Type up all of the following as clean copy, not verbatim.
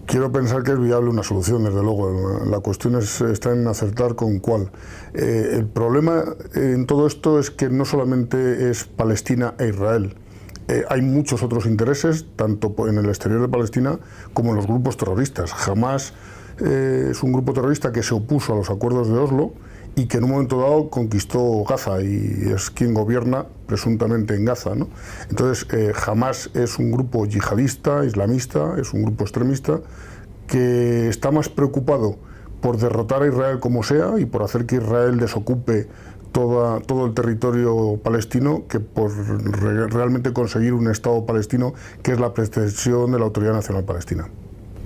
quiero pensar que es viable una solución, desde luego. La cuestión está en acertar con cuál. El problema en todo esto es que no solamente es Palestina e Israel. Hay muchos otros intereses, tanto en el exterior de Palestina como en los grupos terroristas. Hamás es un grupo terrorista que se opuso a los acuerdos de Oslo y que en un momento dado conquistó Gaza y es quien gobierna presuntamente en Gaza, ¿no? Entonces, Hamás es un grupo yihadista, islamista, es un grupo extremista que está más preocupado por derrotar a Israel como sea y por hacer que Israel desocupe todo el territorio palestino que por realmente conseguir un Estado palestino, que es la pretensión de la Autoridad Nacional Palestina.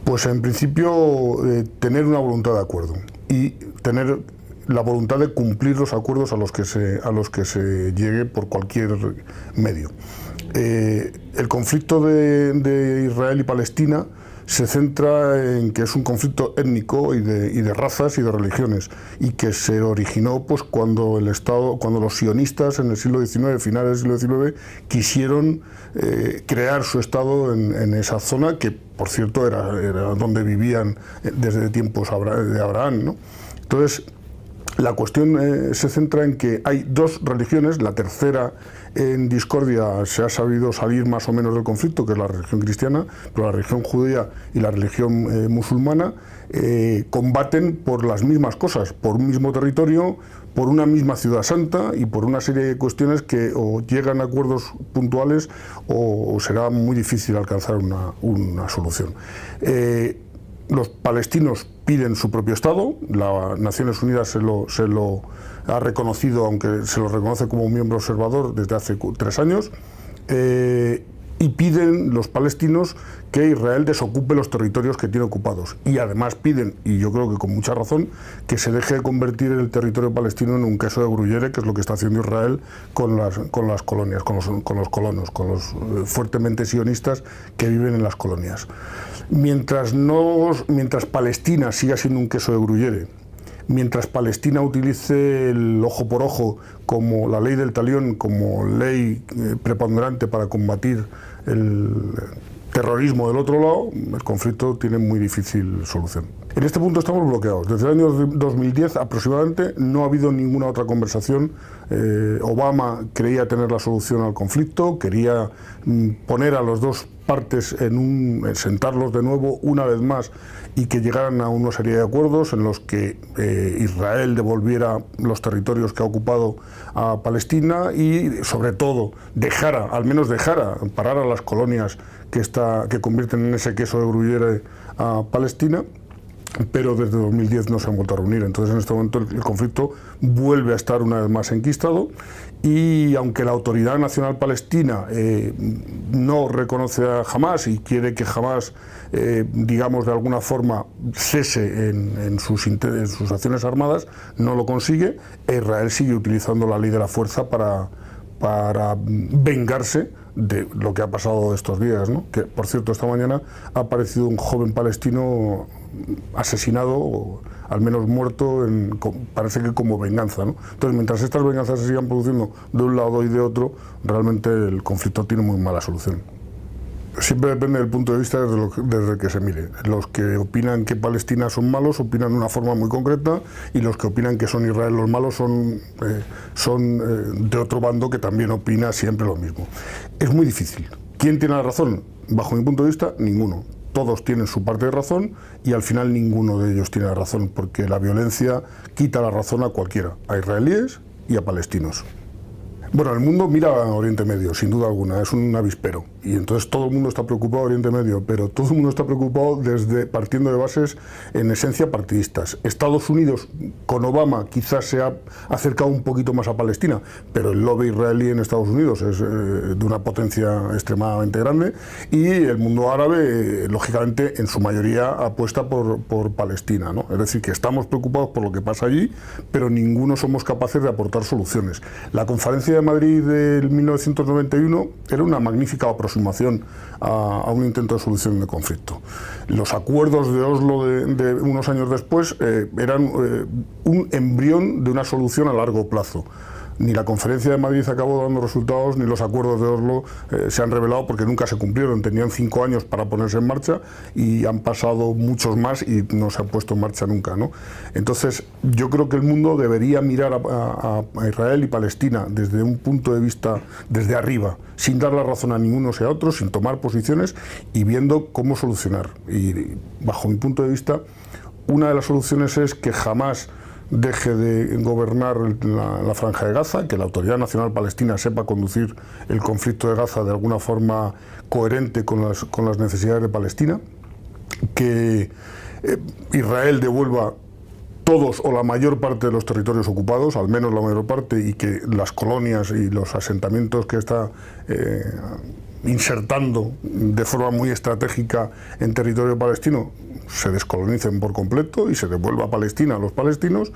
Pues en principio tener una voluntad de acuerdo y tener la voluntad de cumplir los acuerdos a los que se llegue por cualquier medio. El conflicto de Israel y Palestina se centra en que es un conflicto étnico y de razas y de religiones, y que se originó pues cuando los sionistas en el siglo XIX, finales del siglo XIX, quisieron crear su Estado en esa zona, que por cierto era donde vivían desde tiempos de Abraham, ¿no? Entonces, la cuestión se centra en que hay dos religiones, la tercera en discordia se ha sabido salir más o menos del conflicto, que es la religión cristiana, pero la religión judía y la religión musulmana combaten por las mismas cosas, por un mismo territorio, por una misma ciudad santa y por una serie de cuestiones que o llegan a acuerdos puntuales o será muy difícil alcanzar una solución. Los palestinos piden su propio Estado, las Naciones Unidas se lo ha reconocido, aunque se lo reconoce como miembro observador desde hace 3 años, y piden los palestinos que Israel desocupe los territorios que tiene ocupados. Y además piden, y yo creo que con mucha razón, que se deje de convertir el territorio palestino en un queso de gruyere, que es lo que está haciendo Israel con las colonias, con los colonos, con los fuertemente sionistas que viven en las colonias. Mientras Palestina siga siendo un queso de gruyere, mientras Palestina utilice el ojo por ojo como la ley del talión, como ley preponderante para combatir el terrorismo del otro lado, el conflicto tiene muy difícil solución. En este punto estamos bloqueados. Desde el año 2010 aproximadamente no ha habido ninguna otra conversación. Obama creía tener la solución al conflicto, quería poner a las dos partes sentarlos de nuevo una vez más y que llegaran a una serie de acuerdos en los que Israel devolviera los territorios que ha ocupado a Palestina y sobre todo al menos dejara parar a las colonias que convierten en ese queso de gruyere a Palestina. Pero desde 2010 no se han vuelto a reunir, entonces en este momento el conflicto vuelve a estar una vez más enquistado y aunque la Autoridad Nacional Palestina no reconoce a Hamás y quiere que Hamás, digamos de alguna forma, cese en sus acciones armadas, no lo consigue, e Israel sigue utilizando la ley de la fuerza para vengarse de lo que ha pasado estos días, ¿no? Que, por cierto, esta mañana ha aparecido un joven palestino asesinado, o al menos muerto, parece que como venganza, ¿no? Entonces, mientras estas venganzas se sigan produciendo de un lado y de otro, realmente el conflicto tiene muy mala solución. Siempre depende del punto de vista desde el que se mire. Los que opinan que Palestina son malos opinan de una forma muy concreta y los que opinan que son Israel los malos son de otro bando que también opina siempre lo mismo. Es muy difícil. ¿Quién tiene la razón? Bajo mi punto de vista, ninguno. Todos tienen su parte de razón y al final ninguno de ellos tiene la razón, porque la violencia quita la razón a cualquiera, a israelíes y a palestinos. Bueno, el mundo mira a Oriente Medio, sin duda alguna, es un avispero. Y entonces todo el mundo está preocupado de Oriente Medio, pero todo el mundo está preocupado partiendo de bases en esencia partidistas. Estados Unidos, con Obama, quizás se ha acercado un poquito más a Palestina, pero el lobby israelí en Estados Unidos es de una potencia extremadamente grande, y el mundo árabe, lógicamente, en su mayoría apuesta por Palestina, ¿no? Es decir, que estamos preocupados por lo que pasa allí, pero ninguno somos capaces de aportar soluciones. La conferencia de Madrid del 1991 era una magnífica aproximación a un intento de solución de conflicto. Los acuerdos de Oslo de unos años después eran un embrión de una solución a largo plazo. Ni la conferencia de Madrid acabó dando resultados, ni los acuerdos de Oslo se han revelado porque nunca se cumplieron. Tenían 5 años para ponerse en marcha y han pasado muchos más y no se han puesto en marcha nunca, ¿no? Entonces, yo creo que el mundo debería mirar a Israel y Palestina desde un punto de vista, desde arriba, sin dar la razón a ninguno sea a otro, sin tomar posiciones y viendo cómo solucionar. Y bajo mi punto de vista, una de las soluciones es que jamás deje de gobernar la Franja de Gaza, que la Autoridad Nacional Palestina sepa conducir el conflicto de Gaza de alguna forma coherente con las necesidades de Palestina, que Israel devuelva todos o la mayor parte de los territorios ocupados, al menos la mayor parte, y que las colonias y los asentamientos que está insertando de forma muy estratégica en territorio palestino se descolonicen por completo y se devuelva a Palestina a los palestinos,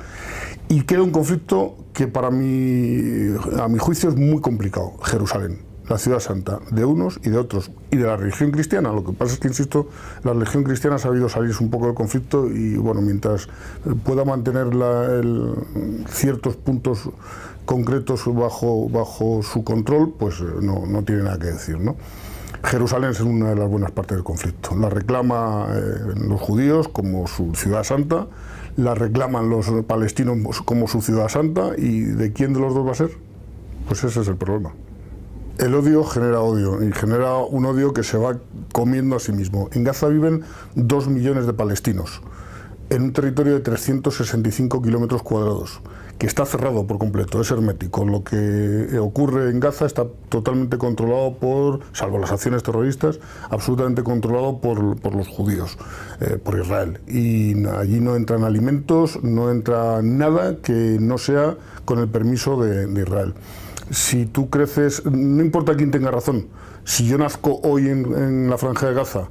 y queda un conflicto que a mi juicio es muy complicado: Jerusalén, la ciudad santa, de unos y de otros, y de la religión cristiana. Lo que pasa es que, insisto, la religión cristiana ha sabido salirse un poco del conflicto y, bueno, mientras pueda mantener ciertos puntos concretos bajo su control, pues no tiene nada que decir, ¿no? Jerusalén es una de las buenas partes del conflicto. La reclama los judíos como su ciudad santa, la reclaman los palestinos como su ciudad santa, y ¿de quién de los dos va a ser? Pues ese es el problema. El odio genera odio, y genera un odio que se va comiendo a sí mismo. En Gaza viven 2 millones de palestinos, en un territorio de 365 kilómetros cuadrados, que está cerrado por completo, es hermético. Lo que ocurre en Gaza está totalmente controlado salvo las acciones terroristas, absolutamente controlado por los judíos, por Israel. Y allí no entran alimentos, no entra nada que no sea con el permiso de Israel. Si tú creces, no importa quién tenga razón, si yo nazco hoy en la Franja de Gaza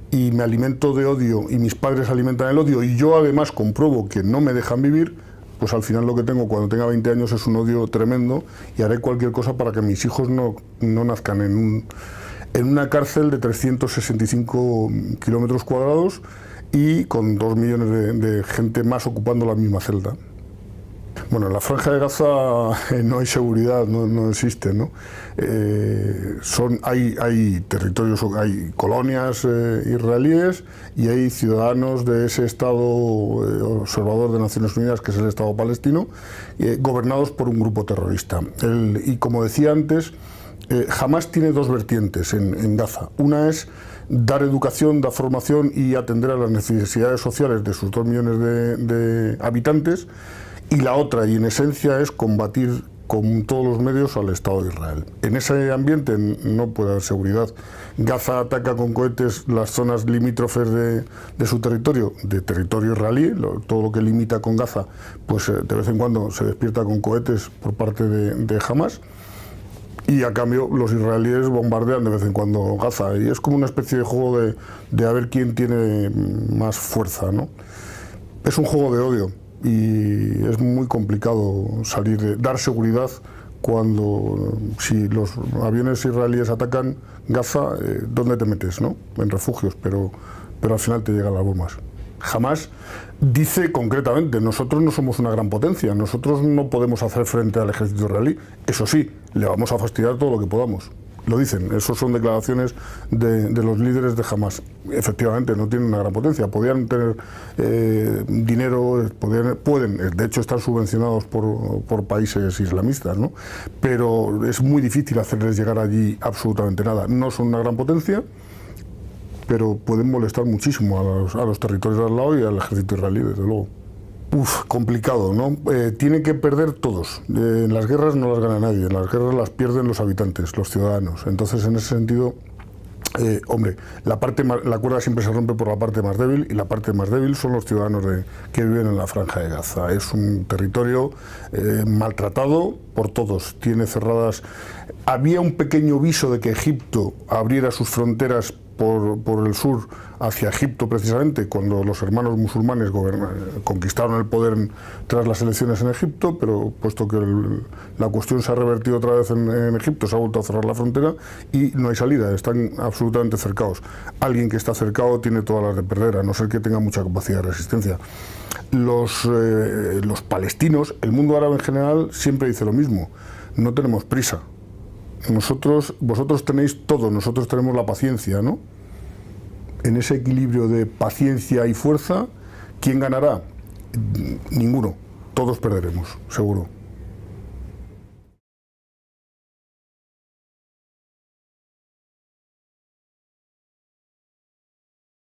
y me alimento de odio y mis padres alimentan el odio y yo además compruebo que no me dejan vivir, pues al final lo que tengo cuando tenga 20 años es un odio tremendo, y haré cualquier cosa para que mis hijos no nazcan en una cárcel de 365 kilómetros cuadrados y con 2 millones de gente más ocupando la misma celda. Bueno, en la Franja de Gaza no hay seguridad, no existe, ¿no? Hay territorios, hay colonias israelíes, y hay ciudadanos de ese Estado observador de Naciones Unidas, que es el Estado palestino, gobernados por un grupo terrorista. Y como decía antes, Hamás tiene dos vertientes en Gaza. Una es dar educación, dar formación y atender a las necesidades sociales de sus 2 millones de habitantes, y la otra, y en esencia, es combatir con todos los medios al Estado de Israel. En ese ambiente no puede haber seguridad. Gaza ataca con cohetes las zonas limítrofes de su territorio, de territorio israelí. Todo lo que limita con Gaza, pues de vez en cuando se despierta con cohetes por parte de Hamás, y a cambio los israelíes bombardean de vez en cuando Gaza, y es como una especie de juego de a ver quién tiene más fuerza, ¿no? Es un juego de odio, y es muy complicado dar seguridad cuando, si los aviones israelíes atacan Gaza, ¿dónde te metes, no? En refugios, pero al final te llegan las bombas. Hamás dice concretamente: nosotros no somos una gran potencia, nosotros no podemos hacer frente al ejército israelí, eso sí, le vamos a fastidiar todo lo que podamos. Lo dicen, eso son declaraciones de los líderes de Hamás. Efectivamente, no tienen una gran potencia, podían tener dinero, pueden, de hecho están subvencionados por países islamistas, ¿no? Pero es muy difícil hacerles llegar allí absolutamente nada. No son una gran potencia, pero pueden molestar muchísimo a los territorios de al lado y al ejército israelí, desde luego. Complicado, ¿no? Tienen que perder todos. En las guerras no las gana nadie, en las guerras las pierden los habitantes, los ciudadanos. Entonces, en ese sentido, hombre, la cuerda siempre se rompe por la parte más débil, y la parte más débil son los ciudadanos que viven en la Franja de Gaza. Es un territorio maltratado por todos, tiene cerradas. Había un pequeño viso de que Egipto abriera sus fronteras por el sur hacia Egipto, precisamente cuando los hermanos musulmanes conquistaron el poder tras las elecciones en Egipto, pero puesto que la cuestión se ha revertido otra vez en Egipto, se ha vuelto a cerrar la frontera y no hay salida, están absolutamente cercados. Alguien que está cercado tiene todas las de perder, a no ser que tenga mucha capacidad de resistencia. los palestinos, el mundo árabe en general, siempre dice lo mismo: no tenemos prisa. Vosotros tenéis todo, nosotros tenemos la paciencia, ¿no? En ese equilibrio de paciencia y fuerza, ¿quién ganará? Ninguno. Todos perderemos, seguro.